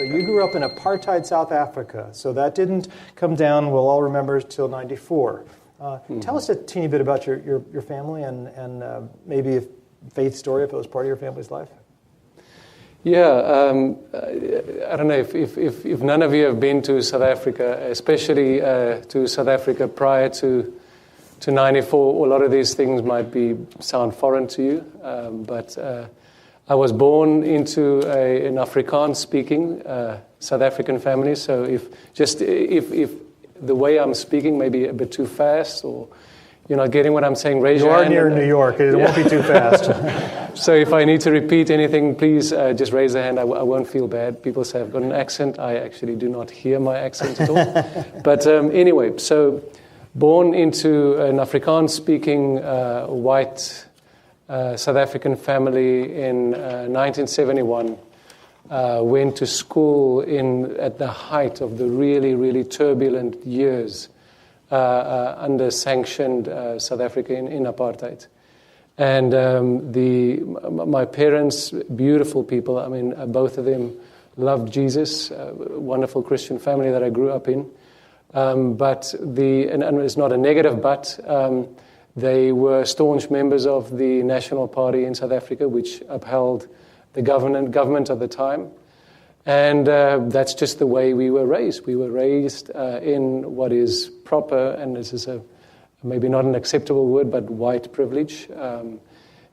you grew up in apartheid South Africa, so that didn't come down, we'll all remember, till 94. Tell us a teeny bit about your family and maybe a faith story, if it was part of your family's life. Yeah, I don't know if none of you have been to South Africa, especially to South Africa prior to 94. A lot of these things might sound foreign to you, but I was born into an Afrikaans-speaking South African family. So if the way I'm speaking may be a bit too fast, or you're not getting what I'm saying, raise your hand. You are near New York. It won't be too fast. So if I need to repeat anything, please just raise a hand. I won't feel bad. People say I've got an accent. I actually do not hear my accent at all. But anyway, so born into an Afrikaans-speaking white South African family in 1971. Went to school at the height of the really, really turbulent years under sanctioned South Africa in apartheid. And my parents, beautiful people, I mean, both of them loved Jesus, wonderful Christian family that I grew up in. But and it's not a negative but, they were staunch members of the National Party in South Africa, which upheld the government of the time. And that's just the way we were raised. We were raised in what is proper, and this is maybe not an acceptable word, but white privilege,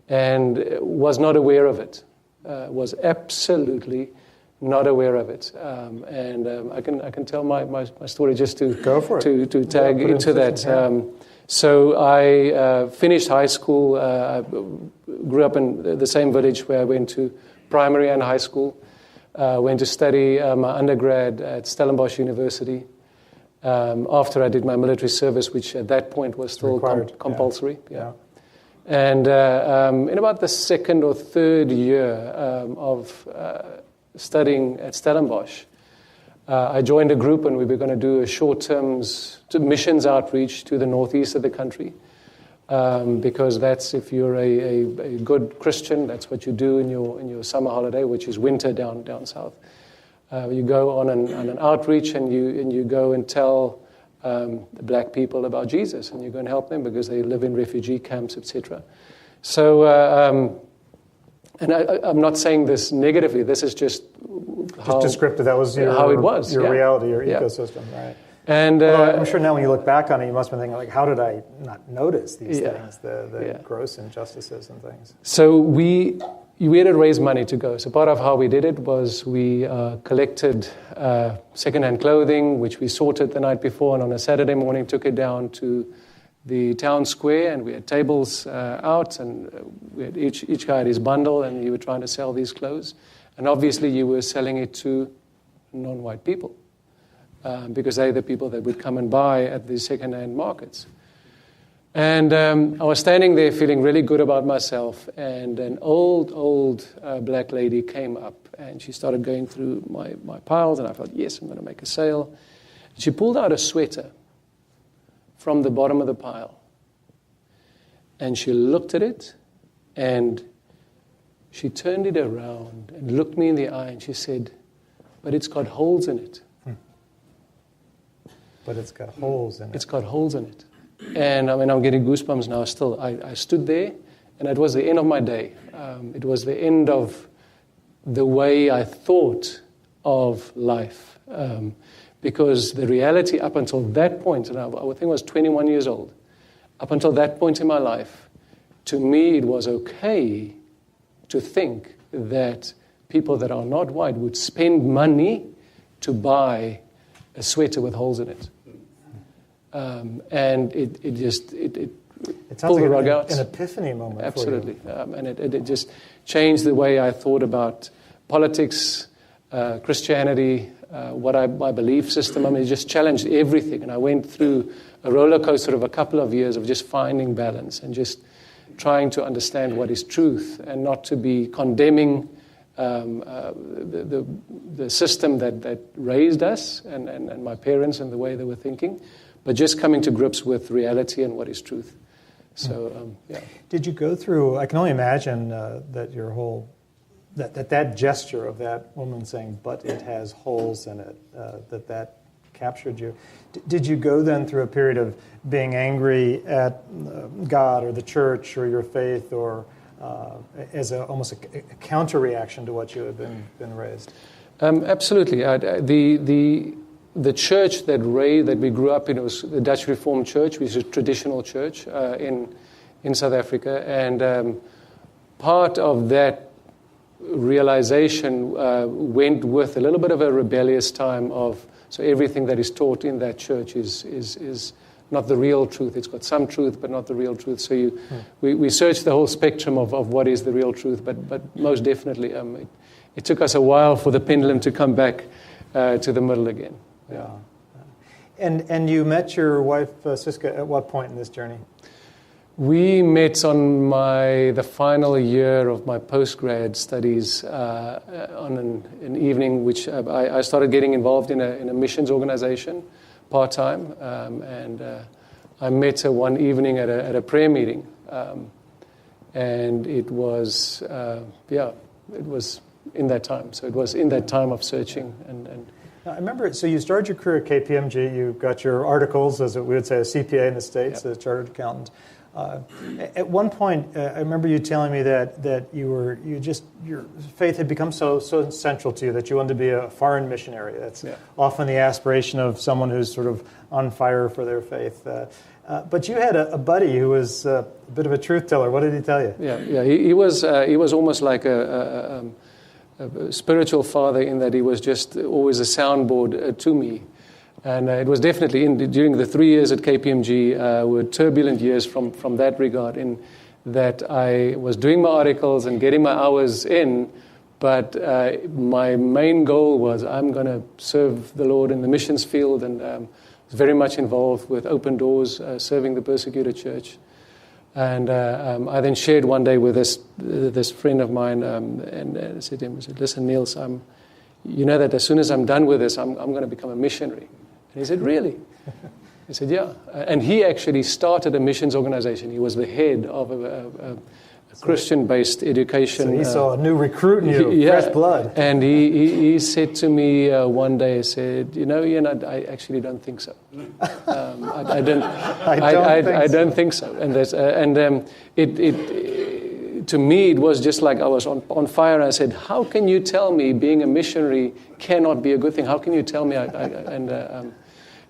and was not aware of it, was absolutely not aware of it. I can tell my story just to go for it. to tag into that. So I finished high school. I grew up in the same village where I went to primary and high school. Went to study my undergrad at Stellenbosch University. After I did my military service, which at that point was still compulsory. Yeah. And in about the second or third year of studying at Stellenbosch, I joined a group, and we were going to do a short-term missions outreach to the northeast of the country, because that's, if you're a good Christian, that's what you do in your summer holiday, which is winter down south. You go on an outreach, and you go and tell the black people about Jesus, and you go and help them because they live in refugee camps, etc. So, and I'm not saying this negatively. This is just descriptive. That was how it was. Your reality, your ecosystem, right? And I'm sure now when you look back on it, you must have been thinking, like, how did I not notice these things, the gross injustices and things? So we had to raise money to go. So part of how we did it was we collected secondhand clothing, which we sorted the night before, and on a Saturday morning took it down to the town square, and we had tables out, and we had each guy had his bundle, and you were trying to sell these clothes. And obviously you were selling it to non-white people, because they're the people that would come and buy at the second-hand markets. And I was standing there feeling really good about myself, and an old black lady came up, and she started going through my piles, and I thought, yes, I'm going to make a sale. And she pulled out a sweater from the bottom of the pile, and she looked at it, and she turned it around and looked me in the eye, and she said, but it's got holes in it. But it's got holes in it. It's got holes in it. And I mean, I'm getting goosebumps now still. I stood there, and it was the end of my day. It was the end of the way I thought of life. Because the reality up until that point, and I think I was 21 years old, up until that point in my life, to me it was okay to think that people that are not white would spend money to buy a sweater with holes in it. And it pulled the rug out. An epiphany moment. Absolutely. And it just changed the way I thought about politics, Christianity, my belief system. I mean, it just challenged everything. And I went through a roller coaster of a couple of years of just finding balance and just trying to understand what is truth and not to be condemning the system that raised us and my parents and the way they were thinking, but just coming to grips with reality and what is truth. So, yeah. Did you go through, I can only imagine that your whole that gesture of that woman saying, "But it has holes in it," that captured you. Did you go then through a period of being angry at God or the church or your faith, or as almost a counter reaction to what you had been raised? Absolutely. The church that we grew up in was the Dutch Reformed Church, which is a traditional church in South Africa, and part of that realization went with a little bit of a rebellious time of, so everything that is taught in that church is not the real truth. It's got some truth, but not the real truth. So we searched the whole spectrum of what is the real truth, but most definitely it took us a while for the pendulum to come back to the middle again. Yeah. And you met your wife, Siska, at what point in this journey? We met on the final year of my postgrad studies on an evening which I started getting involved in a missions organization part-time, and I met her one evening at a prayer meeting, and it was in that time. So it was in that time of searching and I remember, so you started your career at KPMG, you got your articles, as we would say, a CPA in the States, a chartered accountant. At one point, I remember you telling me that your faith had become so central to you that you wanted to be a foreign missionary. That's often the aspiration of someone who's sort of on fire for their faith. But you had a buddy who was a bit of a truth teller. What did he tell you? Yeah. He was almost like a spiritual father, in that he was just always a soundboard to me. And it was definitely during the 3 years at KPMG were turbulent years from that regard, in that I was doing my articles and getting my hours in, but my main goal was I'm going to serve the Lord in the missions field, and was very much involved with Open Doors, serving the persecuted church. And I then shared one day with this friend of mine, and I said to him, "Listen, Niels, you know that as soon as I'm done with this, I'm going to become a missionary." And he said, "Really?" I said, "Yeah." And he actually started a missions organization. He was the head of a Christian-based education. So he saw a new recruit in you, fresh blood. And he said to me one day, he said, Ian, I actually don't think so. I don't think so. And to me, it was just like I was on fire. And I said, "How can you tell me being a missionary cannot be a good thing? How can you tell me?"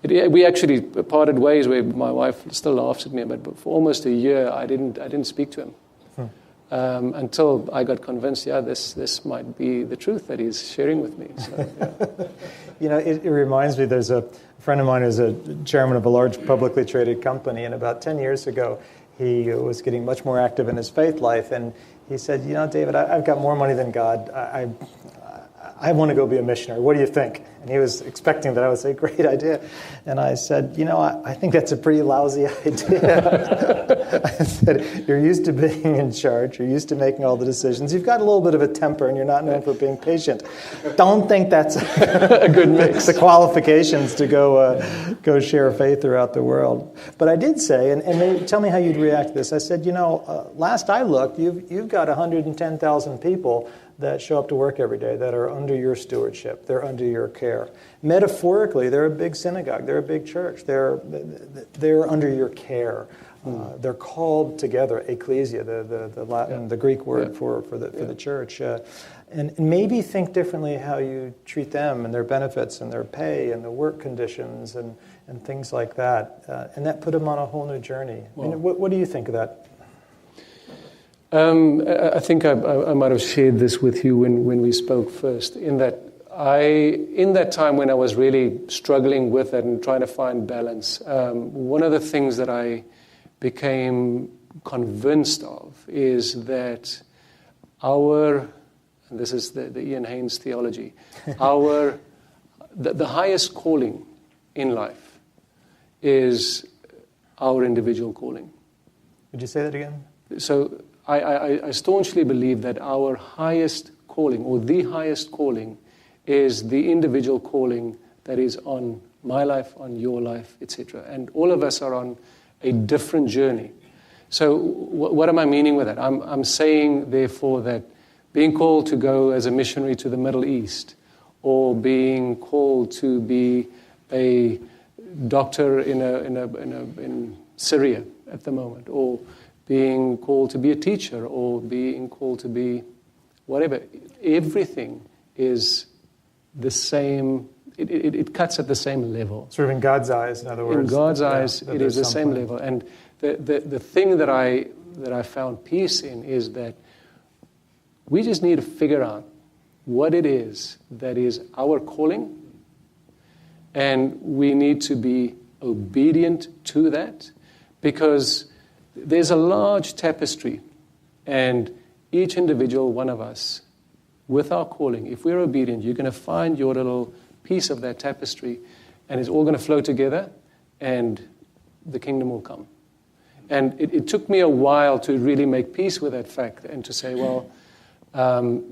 We actually parted ways, where my wife still laughs at me, but for almost a year, I didn't speak to him. Until I got convinced, this might be the truth that he's sharing with me. So, yeah. It reminds me, there's a friend of mine who's a chairman of a large publicly traded company, and about 10 years ago, he was getting much more active in his faith life, and he said, "David, I've got more money than God. I want to go be a missionary. What do you think?" And he was expecting that I would say, "Great idea." And I said, I think that's a pretty lousy idea. I said, "You're used to being in charge. You're used to making all the decisions. You've got a little bit of a temper, and you're not known for being patient. Don't think that's a good mix. The qualifications to go share faith throughout the world." But I did say, and maybe tell me how you'd react to this. I said, last I looked, you've got 110,000 people that show up to work every day that are under your stewardship. They're under your care. Metaphorically, they're a big synagogue. They're a big church. They're under your care. They're called together, ecclesia, the Latin, the Greek word for the church. And maybe think differently how you treat them and their benefits and their pay and the work conditions and things like that. And that put them on a whole new journey. Wow. What do you think of that? I think I might have shared this with you when we spoke first, in that time when I was really struggling with it and trying to find balance, one of the things that I became convinced of is that and this is the Ian Haynes theology, the highest calling in life is our individual calling. Would you say that again? So I staunchly believe that our highest calling, or the highest calling, is the individual calling that is on my life, on your life, etc. And all of us are on a different journey. So what am I meaning with that? I'm saying, therefore, that being called to go as a missionary to the Middle East, or being called to be a doctor in Syria at the moment, or being called to be a teacher, or being called to be whatever. Everything is the same. It cuts at the same level. Sort of in God's eyes, in other words. In God's eyes, it is the same level. And the thing that I found peace in is that we just need to figure out what it is that is our calling, and we need to be obedient to that, because there's a large tapestry, and each individual one of us, with our calling, if we're obedient, you're going to find your little piece of that tapestry, and it's all going to flow together, and the kingdom will come. And it took me a while to really make peace with that fact and to say, well,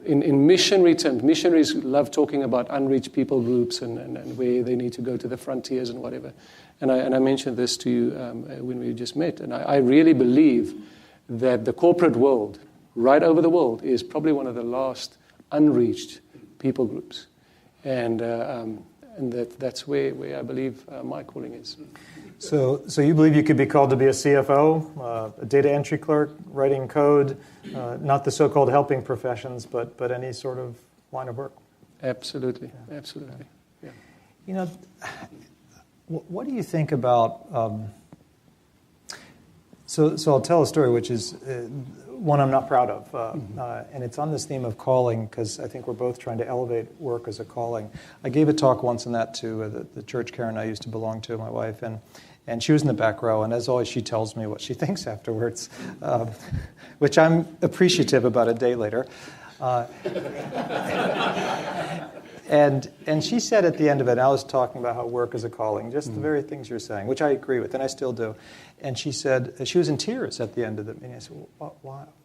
in missionary terms, missionaries love talking about unreached people groups and where they need to go to the frontiers and whatever. And I mentioned this to you when we just met. And I really believe that the corporate world, right over the world, is probably one of the last unreached people groups. And that's where I believe my calling is. So you believe you could be called to be a CFO, a data entry clerk, writing code, not the so-called helping professions, but any sort of line of work? Absolutely, absolutely. Yeah. You know, what do you think about? So I'll tell a story, which is one I'm not proud of, and it's on this theme of calling, because I think we're both trying to elevate work as a calling. I gave a talk once on that to the church Karen and I used to belong to, my wife, and she was in the back row, and as always, she tells me what she thinks afterwards, which I'm appreciative about a day later. And she said at the end of it, I was talking about how work is a calling, just the very things you're saying, which I agree with, and I still do. And she said, she was in tears at the end of the meeting. I said,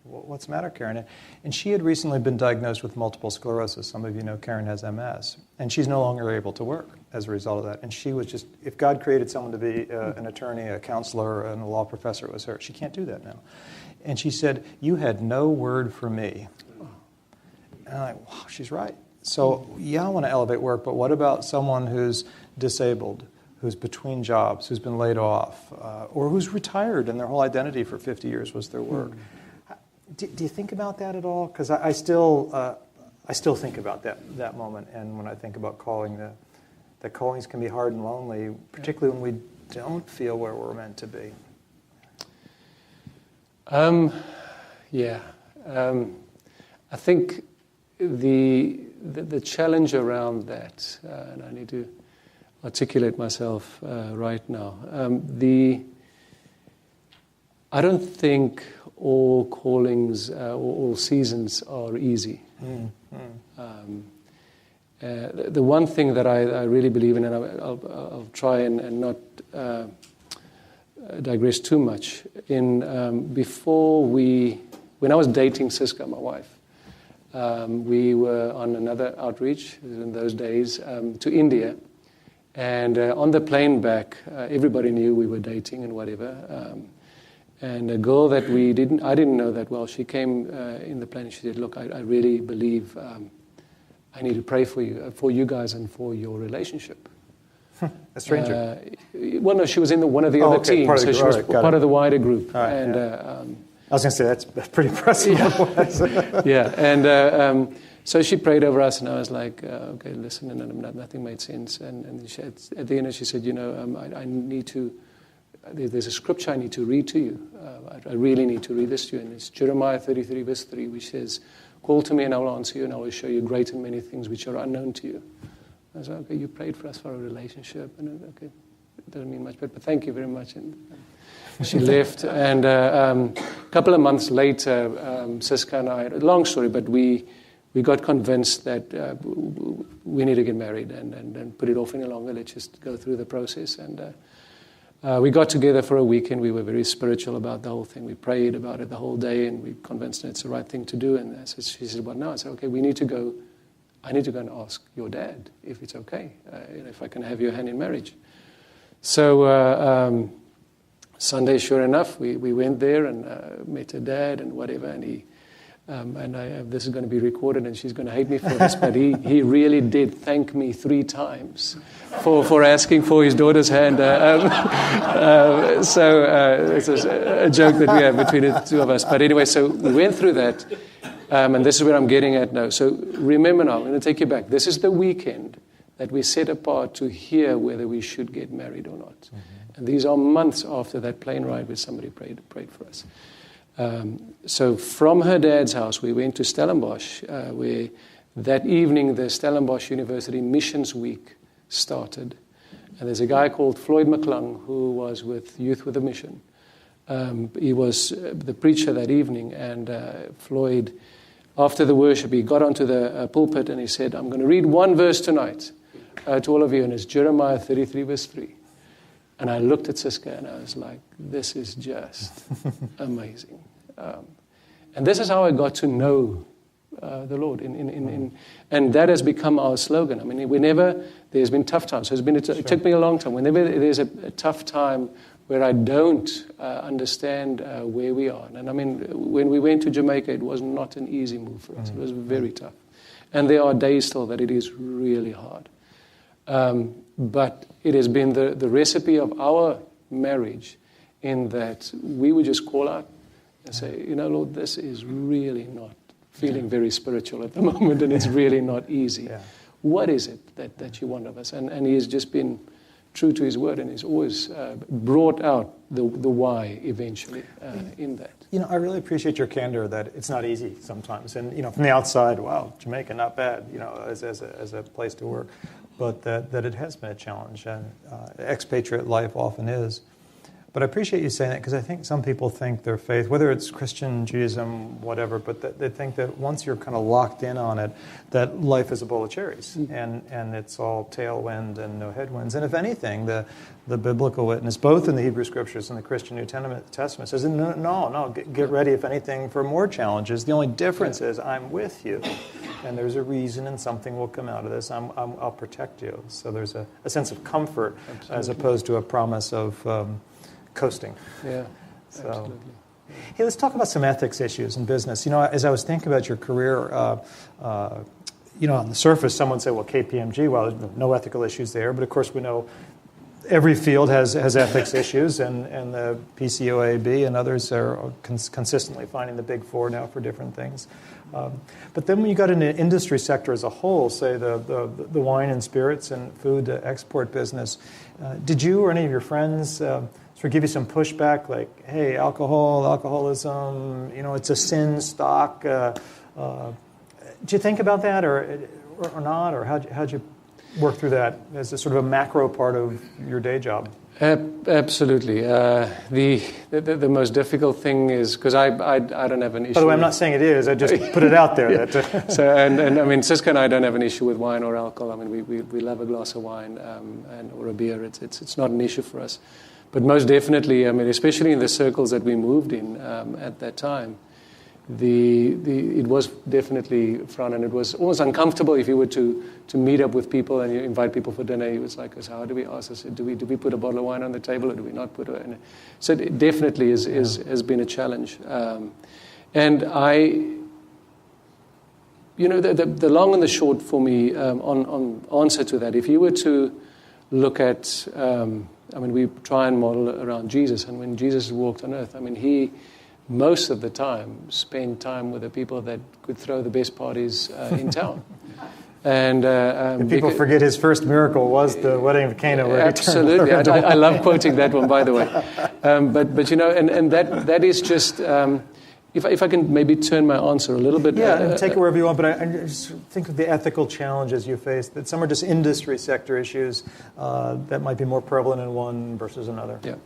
what's the matter, Karen? And she had recently been diagnosed with multiple sclerosis. Some of you know Karen has MS. And she's no longer able to work as a result of that. And she was just, if God created someone to be an attorney, a counselor, and a law professor, it was her. She can't do that now. And she said, you had no word for me. And I'm like, wow, she's right. So, yeah, I want to elevate work, but what about someone who's disabled, who's between jobs, who's been laid off, or who's retired and their whole identity for 50 years was their work? Do you think about that at all? Because I still think about that moment, and when I think about calling, that callings can be hard and lonely, particularly when we don't feel where we're meant to be. I think the challenge around that, and I need to articulate myself right now. I don't think all callings or all seasons are easy. The one thing that I really believe in, and I'll try and not digress too much, in when I was dating Siska, my wife, we were on another outreach in those days to India, and on the plane back, everybody knew we were dating and whatever. And a girl that I didn't know that well, she came in the plane and she said, "Look, I really believe I need to pray for you guys, and for your relationship." A stranger? Well, no, she was in one of the other teams, so she was part of the wider group. Right, and I was going to say that's pretty impressive. Yeah, and so she prayed over us, and I was like, "Okay, listen," and nothing made sense. And she, at the end, she said, I need to. There's a scripture I need to read to you. I really need to read this to you, and it's Jeremiah 33, verse 3, which says, "Call to me, and I will answer you, and I will show you great and many things which are unknown to you." I was like, "Okay, you prayed for us for a relationship, and okay, it doesn't mean much, but thank you very much." And she left, and a couple of months later, Siska and I, long story, but we got convinced that we need to get married and put it off any longer. Let's just go through the process. And we got together for a weekend. We were very spiritual about the whole thing. We prayed about it the whole day, and we convinced her it's the right thing to do. And she said, "Well, no." I said, "Okay, we need to go. I need to go and ask your dad if it's okay, if I can have your hand in marriage." So Sunday, sure enough, we went there and met her dad and whatever, and he This is going to be recorded, and she's going to hate me for this, but he really did thank me 3 times for asking for his daughter's hand. So it's a joke that we have between the two of us. But anyway, so we went through that, and this is where I'm getting at now. So remember now, I'm going to take you back. This is the weekend that we set apart to hear whether we should get married or not. Mm-hmm. And these are months after that plane ride where somebody prayed for us. So from her dad's house, we went to Stellenbosch, where that evening the Stellenbosch University Missions Week started. And there's a guy called Floyd McClung who was with Youth with a Mission. He was the preacher that evening, and Floyd, after the worship, he got onto the pulpit and he said, I'm going to read one verse tonight to all of you, and it's Jeremiah 33, verse 3. And I looked at Siska and I was like, this is just amazing. And this is how I got to know the Lord. And that has become our slogan. I mean, whenever there's been tough times, it took me a long time. Whenever there's a tough time where I don't understand where we are. And I mean, when we went to Jamaica, it was not an easy move for us. It was very tough. And there are days still that it is really hard. But it has been the recipe of our marriage in that we would just call out and say, Lord, this is really not feeling very spiritual at the moment, and it's really not easy. Yeah. What is it that you want of us? And he has just been true to his word, and he's always brought out the why eventually in that. I really appreciate your candor that it's not easy sometimes. And, from the outside, wow, Jamaica, not bad, as a place to work. But that it has been a challenge, and expatriate life often is. But I appreciate you saying that, because I think some people think their faith, whether it's Christian, Judaism, whatever, but they think that once you're kind of locked in on it, that life is a bowl of cherries, and it's all tailwind and no headwinds. And if anything, the biblical witness, both in the Hebrew Scriptures and the Christian New Testament, says, no, get ready, if anything, for more challenges. The only difference is I'm with you, and there's a reason, and something will come out of this. I'll protect you. So there's a sense of comfort. Absolutely. As opposed to a promise of coasting. Yeah, so, absolutely. Hey, let's talk about some ethics issues in business. As I was thinking about your career, on the surface, someone would say, well, KPMG, well, there's no ethical issues there. But of course, we know every field has ethics issues, and the PCOAB and others are consistently finding the big four now for different things. But then when you got into industry sector as a whole, say the wine and spirits and food export business, did you or any of your friends sort of give you some pushback, like, hey, alcoholism, it's a sin stock? Did you think about that or not? Or how'd you work through that as a sort of a macro part of your day job? Absolutely. The most difficult thing is, because I don't have an issue. By the way, I'm not saying it is. I just put it out there. Yeah. So and I mean, Siska and I don't have an issue with wine or alcohol. I mean, we love a glass of wine or a beer. It's not an issue for us. But most definitely, I mean, especially in the circles that we moved in at that time, it was definitely front, and it was almost uncomfortable if you were to meet up with people and you invite people for dinner. It was like, how do we ask? I said, do we put a bottle of wine on the table, or do we not put it? So it definitely has been a challenge. And the long and the short for me on answer to that, if you were to look at, we try and model around Jesus, and when Jesus walked on earth, he most of the time spent time with the people that could throw the best parties in town. And people forget his first miracle was the wedding of Cana. Where absolutely, I love quoting that one, by the way. But and that is just. If I can maybe turn my answer a little bit. Yeah, take it wherever you want, but I just think of the ethical challenges you face, that some are just industry sector issues that might be more prevalent in one versus another. Yeah.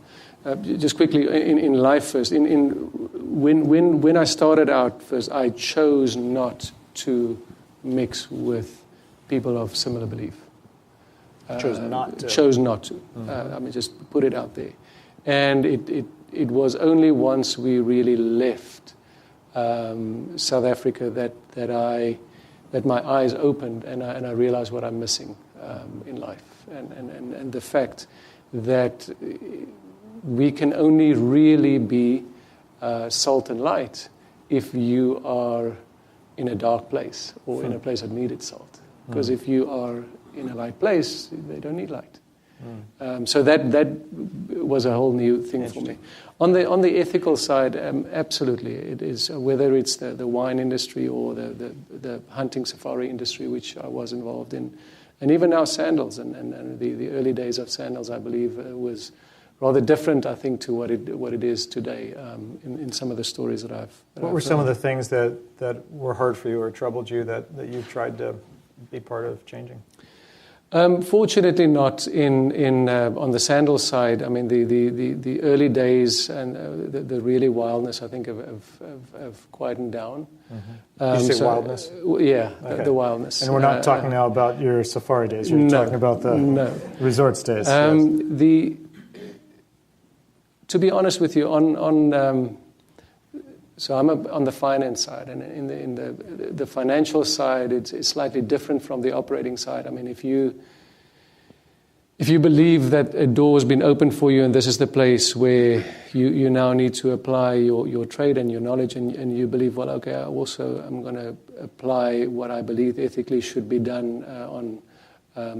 Just quickly, in life first, when I started out first, I chose not to mix with people of similar belief. Chose not to. Chose not to. Mm-hmm. Just put it out there. And it was only once we really left South Africa that my eyes opened and I realized what I'm missing in life, and the fact that we can only really be salt and light if you are in a dark place or in a place that needed salt. Because if you are in a light place, they don't need light. So that was a whole new thing for me. On the ethical side, absolutely, it is. Whether it's the wine industry or the hunting safari industry, which I was involved in, and even now Sandals and the early days of Sandals, I believe, was rather different, I think, to what it is today. In some of the stories that I've. What were some of the things that were hard for you or troubled you that you tried to be part of changing? Fortunately, not in on the Sandals side. I mean, the early days and the really wildness, I think, have quietened down. You say wildness? Yeah, okay. the wildness. And we're not talking now about your safari days. You're talking about the resort stays. Yes. To be honest with you, so I'm on the finance side, and in the financial side, it's slightly different from the operating side. I mean, if you believe that a door has been opened for you and this is the place where you now need to apply your trade and your knowledge, and you believe, well, okay, I'm going to apply what I believe ethically should be done on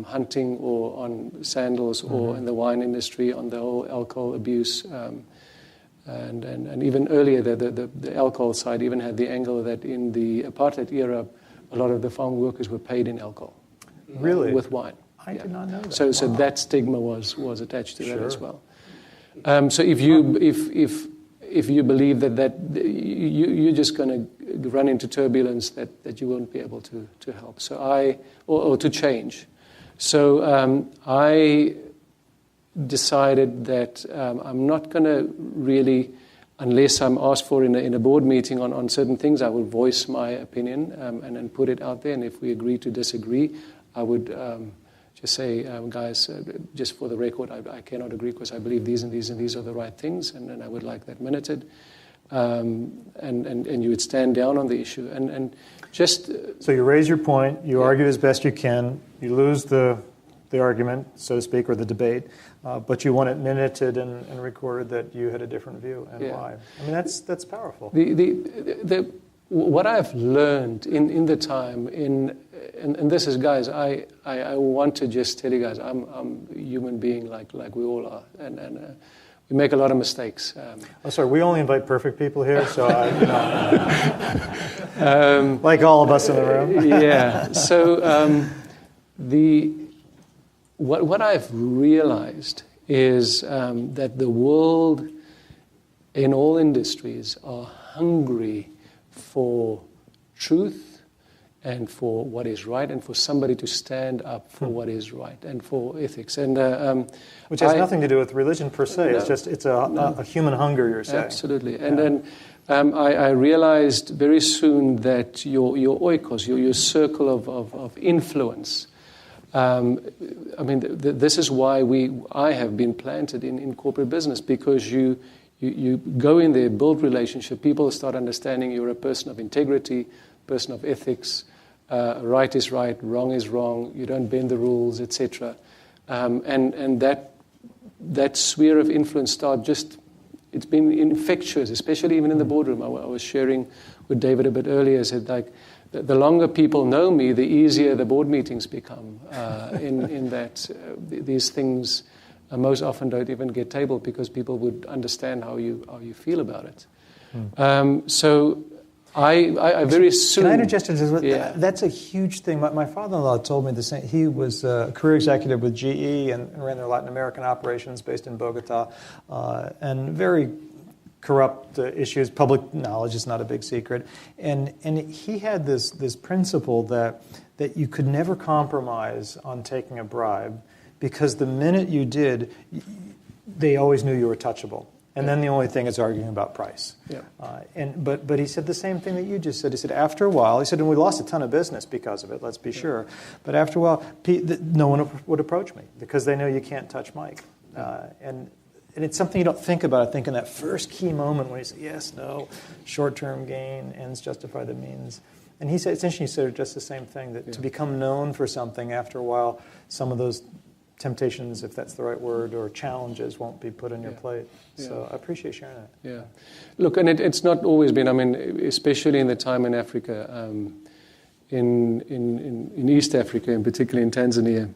hunting or on Sandals or in the wine industry, on the whole alcohol abuse. And even earlier, the alcohol side even had the angle that in the apartheid era, a lot of the farm workers were paid in alcohol. Really? With wine. I did not know that. So that stigma was attached to that as well. So if you believe that you're just going to run into turbulence that you won't be able to help. So or to change. So I decided that I'm not going to really, unless I'm asked for in a board meeting on certain things, I will voice my opinion and then put it out there. And if we agree to disagree, I would just say, guys, just for the record, I cannot agree because I believe these and these and these are the right things, and I would like that minuted. And you would stand down on the issue. And just... So you raise your point, you argue as best you can, you lose the argument, so to speak, or the debate, but you want it minuted and recorded that you had a different view and why. I mean, that's powerful. What I've learned in the time, and this is, guys, I want to just tell you guys, I'm a human being like we all are, and we make a lot of mistakes. Sorry, we only invite perfect people here, so like all of us in the room. Yeah. So what I've realized is that the world in all industries are hungry for truth and for what is right, and for somebody to stand up for what is right, and for ethics. And which has nothing to do with religion per se. No, it's a human hunger, you're saying. Absolutely. And then I realized very soon that your oikos, your circle of influence. I mean, this is why I have been planted in corporate business, because you go in there, build relationship, people start understanding you're a person of integrity, person of ethics, right is right, wrong is wrong, you don't bend the rules, etc. And that sphere of influence it's been infectious, especially even in the boardroom. I was sharing with David a bit earlier, said like, the longer people know me, the easier the board meetings become. In that these things most often don't even get tabled because people would understand how you feel about it. So I very soon. Can I interject? That's a huge thing. My father-in-law told me the same. He was a career executive with GE and ran their Latin American operations based in Bogota, and very corrupt issues. Public knowledge is not a big secret, and he had this principle that you could never compromise on taking a bribe, because the minute you did, they always knew you were touchable. And then the only thing is arguing about price. Yeah. But he said the same thing that you just said. He said after a while, and we lost a ton of business because of it, let's be sure. But after a while, no one would approach me because they know you can't touch Mike. And it's something you don't think about. I think in that first key moment when you say yes, no, short-term gain, ends justify the means. And he said, essentially, he said just the same thing, that to become known for something, after a while, some of those temptations, if that's the right word, or challenges won't be put on your plate. So I appreciate sharing that. Yeah. Look, and it's not always been, I mean, especially in the time in Africa, in East Africa, and particularly in Tanzania,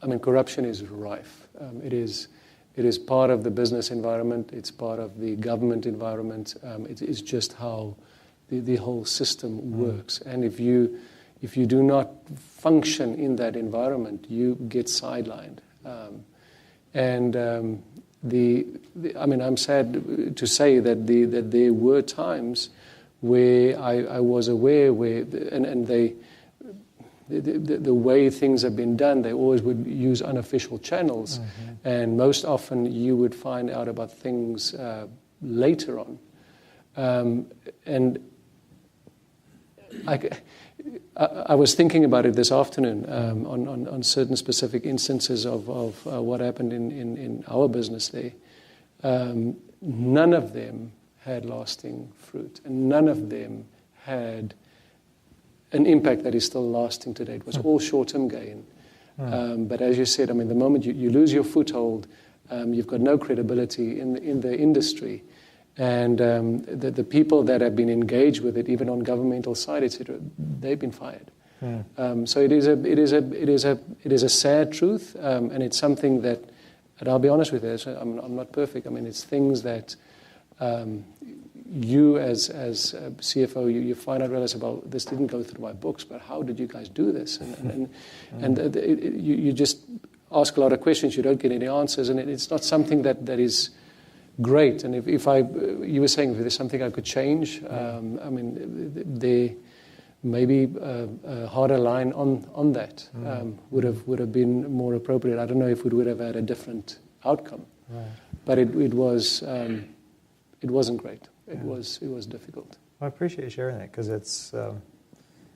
I mean, corruption is rife. It is part of the business environment. It's part of the government environment. It's just how the whole system works. And if you do not function in that environment, you get sidelined. I mean, I'm sad to say that there were times where I was aware where, the way things have been done, they always would use unofficial channels, and most often you would find out about things later on. And I was thinking about it this afternoon on certain specific instances of what happened in our business there. None of them had lasting fruit, and none of them had an impact that is still lasting today. It was all short-term gain. But as you said, I mean, the moment you lose your foothold, you've got no credibility in the industry. And the people that have been engaged with it, even on governmental side, etc., they've been fired. So it is a sad truth, and it's something that, and I'll be honest with you, I'm not perfect. I mean, it's things that you as CFO, you find out, realize about, this didn't go through my books, but how did you guys do this? And you just ask a lot of questions, you don't get any answers, and it's not something that is great. And if you were saying if there's something I could change, I mean, there maybe a harder line on that would have been more appropriate. I don't know if we would have had a different outcome, but it wasn't great. It was difficult. Well, I appreciate you sharing that, because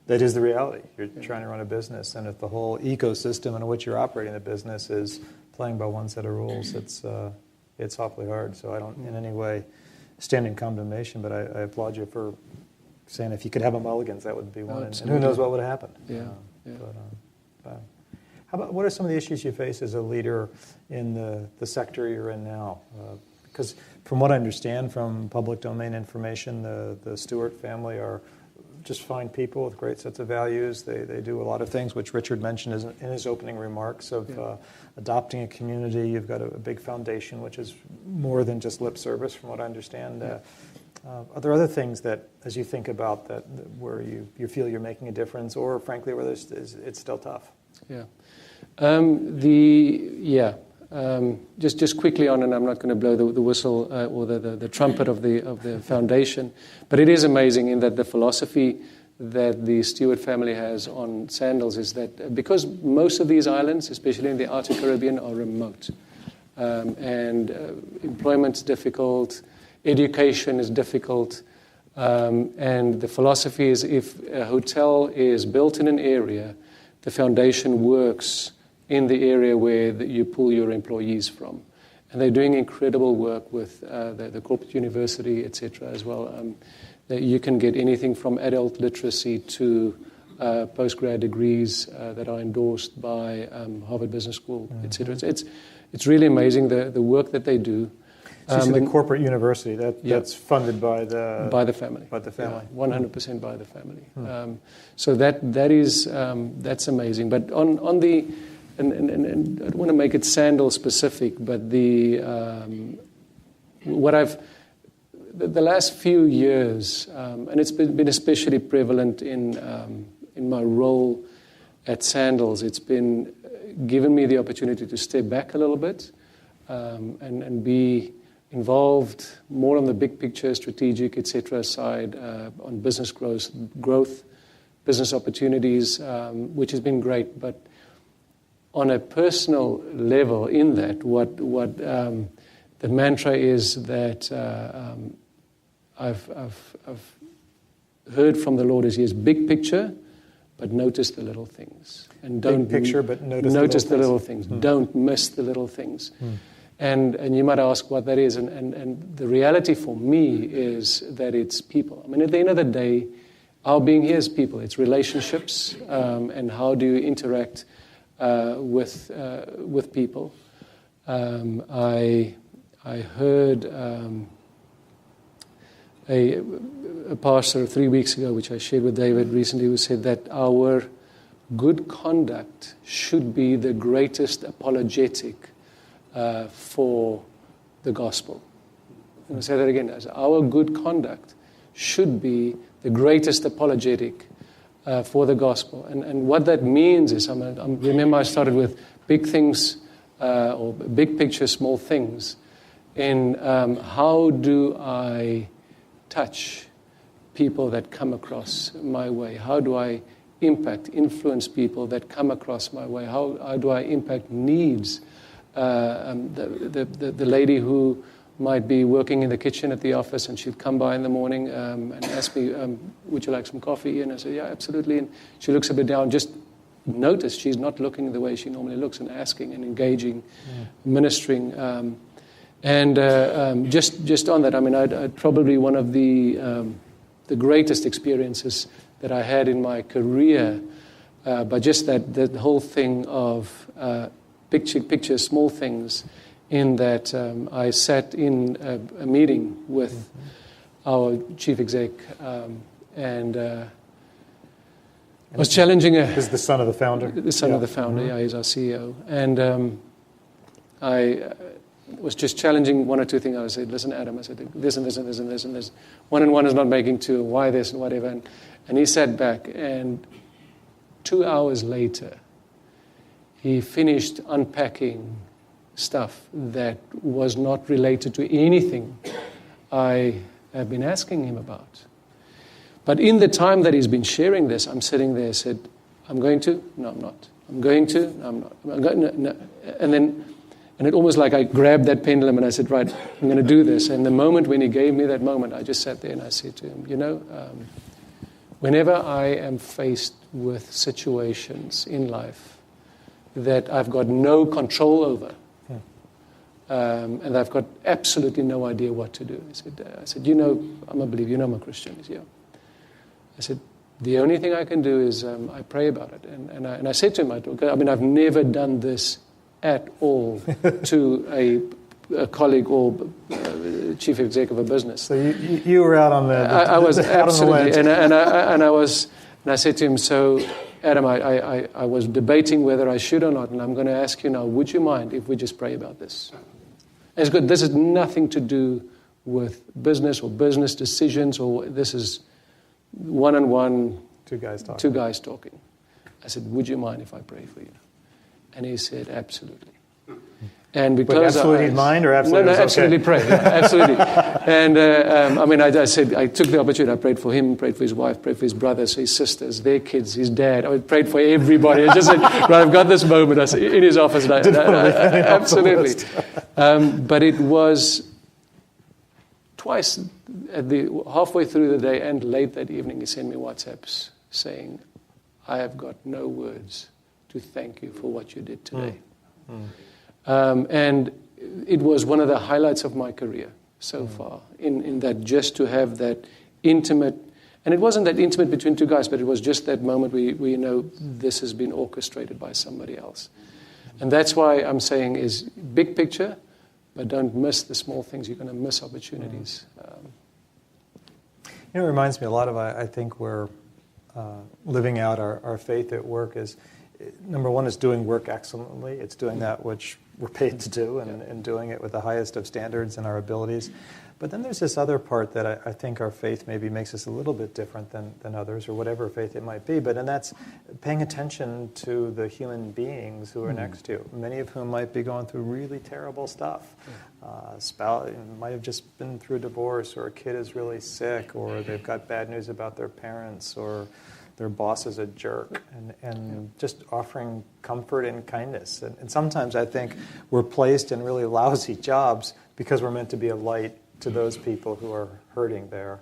that is the reality. You're trying to run a business, and if the whole ecosystem in which you're operating the business is playing by one set of rules, it's awfully hard. So I don't in any way stand in condemnation, but I applaud you for saying if you could have a mulligans, that would be one. And who knows what would have happened. But how about, what are some of the issues you face as a leader in the sector you're in now? Because from what I understand from public domain information, the Stewart family are just fine people with great sets of values. They do a lot of things, which Richard mentioned in his opening remarks of adopting a community. You've got a big foundation, which is more than just lip service, from what I understand. Are there other things that, as you think about that, where you feel you're making a difference, or frankly, where it's still tough? Just quickly on, and I'm not going to blow the whistle or the trumpet of the foundation, but it is amazing in that the philosophy that the Stewart family has on Sandals is that because most of these islands, especially in the outer Caribbean, are remote, and employment's difficult, education is difficult, and the philosophy is if a hotel is built in an area, the foundation works in the area where you pull your employees from. And they're doing incredible work with the corporate university, etc. as well. That you can get anything from adult literacy to postgrad degrees that are endorsed by Harvard Business School, etc. It's really amazing the work that they do. So the corporate university, that's funded by the family. By the family, 100% by the family. So that's amazing. But on the and I don't want to make it Sandals specific, but the last few years, and it's been especially prevalent in my role at Sandals, it's been given me the opportunity to step back a little bit and be involved more on the big picture, strategic, etc. side, on business growth, business opportunities, which has been great. But on a personal level, in that, what the mantra is that I've heard from the Lord is, yes, big picture, but notice the little things, and don't big picture, but notice the little things. Don't miss the little things. And you might ask what that is, and the reality for me is that it's people. I mean, at the end of the day, our being here is people. It's relationships, and how do you interact with people. I heard a pastor 3 weeks ago, which I shared with David recently, who said that our good conduct should be the greatest apologetic for the gospel. I'm going to say that again. Our good conduct should be the greatest apologetic for the gospel. And what that means is, remember I started with big things, or big picture, small things. In how do I touch people that come across my way? How do I influence people that come across my way? How do I impact needs? The lady who might be working in the kitchen at the office, and she'd come by in the morning and ask me, would you like some coffee? And I said, yeah, absolutely. And she looks a bit down, just notice she's not looking the way she normally looks, and asking and engaging, ministering. Just on that, I'd probably one of the greatest experiences that I had in my career, but just that whole thing of picture small things, in that I sat in a meeting with our chief exec, and was challenging Is the son of the founder? The son of the founder, yeah, he's our CEO. And I was just challenging one or two things. I said, listen, Adam, I said, this and this and this and this and this. 1 and 1 is not making 2, why this and whatever. And he sat back, and 2 hours later, he finished unpacking stuff that was not related to anything I have been asking him about. But in the time that he's been sharing this, I'm sitting there, said, I'm going to? No, I'm not. I'm going to? No, I'm not. I'm going, no. And it almost like I grabbed that pendulum and I said, right, I'm going to do this. And the moment when he gave me that moment, I just sat there and I said to him, whenever I am faced with situations in life that I've got no control over, and I've got absolutely no idea what to do. I said, I'm a believer, I'm a Christian. He said, yeah. I said, the only thing I can do is I pray about it. And I said to him, I've never done this at all to a colleague or chief exec of a business. So you were out on the I was absolutely, and I said to him, so Adam, I was debating whether I should or not, and I'm going to ask you now, would you mind if we just pray about this? And it's good. This is nothing to do with business or business decisions, or this is one-on-one. Two guys talking. I said, would you mind if I pray for you? And he said, absolutely. And because absolutely mind or absolutely? No, absolutely pray. Yeah, absolutely. And I said, I took the opportunity. I prayed for him, prayed for his wife, prayed for his brothers, his sisters, their kids, his dad. I prayed for everybody. I just said, right, I've got this moment. I said, in his office. Absolutely. But it was twice, halfway through the day and late that evening, he sent me WhatsApps saying, I have got no words to thank you for what you did today. And it was one of the highlights of my career so far, in that just to have that intimate, and it wasn't that intimate between two guys, but it was just that moment we know this has been orchestrated by somebody else. And that's why I'm saying is big picture, but don't miss the small things. You're going to miss opportunities. It reminds me a lot of, I think, where living out our faith at work is, number one is doing work excellently. It's doing that which we're paid to do and doing it with the highest of standards and our abilities. But then there's this other part that I think our faith maybe makes us a little bit different than others, or whatever faith it might be. And that's paying attention to the human beings who are next to you, many of whom might be going through really terrible stuff. Spouse might have just been through a divorce, or a kid is really sick, or they've got bad news about their parents, or their boss is a jerk, and just offering comfort and kindness. And sometimes I think we're placed in really lousy jobs because we're meant to be a light to those people who are hurting there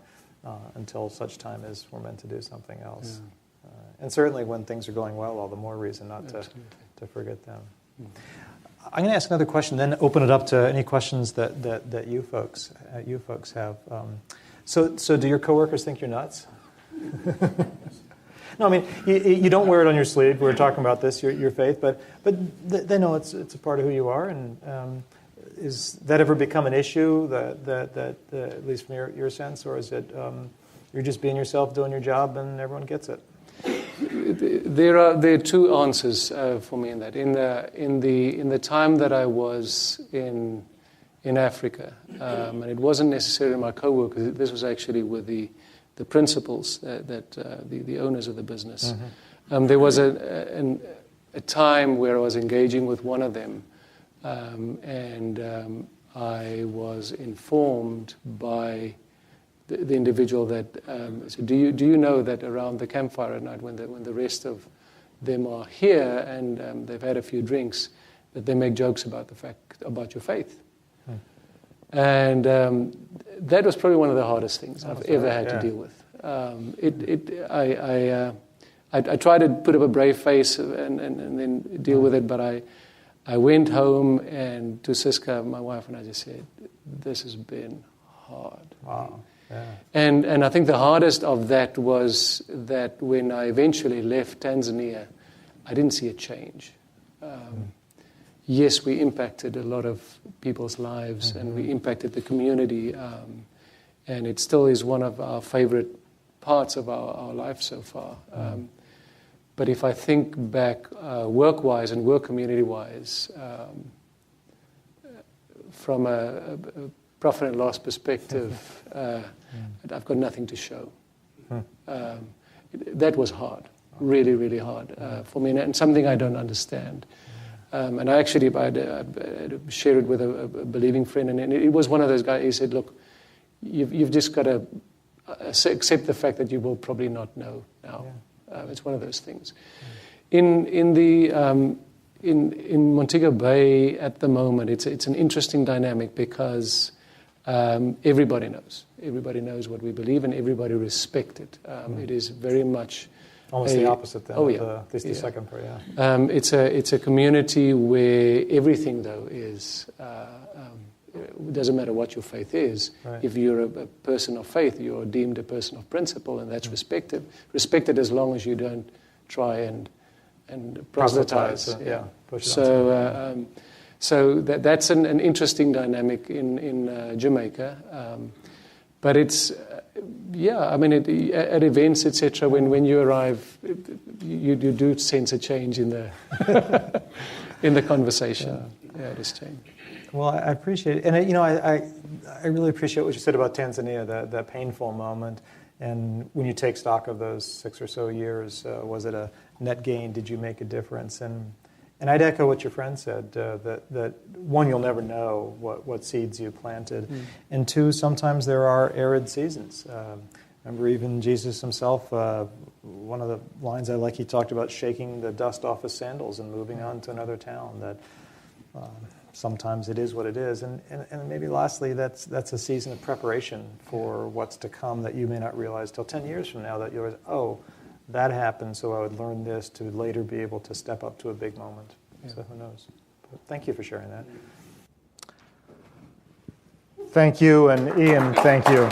until such time as we're meant to do something else. Yeah. And certainly when things are going well, all the more reason not to forget them. I'm going to ask another question, then open it up to any questions that you folks have. So do your coworkers think you're nuts? No, I mean, you don't wear it on your sleeve. We were talking about this, your faith, but they know it's a part of who you are. And is that ever become an issue, that at least from your sense, or is it you're just being yourself, doing your job, and everyone gets it? There are two answers for me in that. In the time that I was in Africa, and it wasn't necessarily my co-workers. This was actually with the principals, the owners of the business. Mm-hmm. There was a time where I was engaging with one of them, and I was informed by the individual that said, "Do you know that around the campfire at night, when the rest of them are here and they've had a few drinks, that they make jokes about your faith?" And that was probably one of the hardest things I've ever had to deal with. I tried to put up a brave face and then deal with it, but I went home and to Siska, my wife, and I just said, "This has been hard." Wow. Yeah. And I think the hardest of that was that when I eventually left Tanzania, I didn't see a change. Yes, we impacted a lot of people's lives, mm-hmm. and we impacted the community, and it still is one of our favorite parts of our life so far. But if I think back work-wise and work community-wise, from a profit and loss perspective, I've got nothing to show. That was hard, really, really hard for me, and something I don't understand. And I actually I'd shared it with a believing friend, and it was one of those guys. He said, "Look, you've just got to accept the fact that you will probably not know now." Yeah. It's one of those things. In Montego Bay at the moment, it's an interesting dynamic because everybody knows. Everybody knows what we believe, and everybody respects it. It is very much almost the opposite then. Oh yeah, at least the second part. Yeah. It's a community where everything though is. It doesn't matter what your faith is. Right. If you're a person of faith, you're deemed a person of principle, and that's respected. Respected as long as you don't try and proselytize. Push it so that's an interesting dynamic in Jamaica. But it's, I mean, at events, etc., when you arrive, you do sense a change in the in the conversation. Yeah, it has changed. Well, I appreciate it. And, I really appreciate what you said about Tanzania, that painful moment. And when you take stock of those 6 or so years, was it a net gain? Did you make a difference? And I'd echo what your friend said, that one, you'll never know what seeds you planted. And two, sometimes there are arid seasons. Remember even Jesus himself, one of the lines I like, he talked about shaking the dust off his sandals and moving on to another town, that sometimes it is what it is. And maybe lastly, that's a season of preparation for what's to come that you may not realize till 10 years from now, that you realize, oh, that happened, so I would learn this to later be able to step up to a big moment. Yeah. So who knows? But thank you for sharing that. Thank you, and Ian, thank you.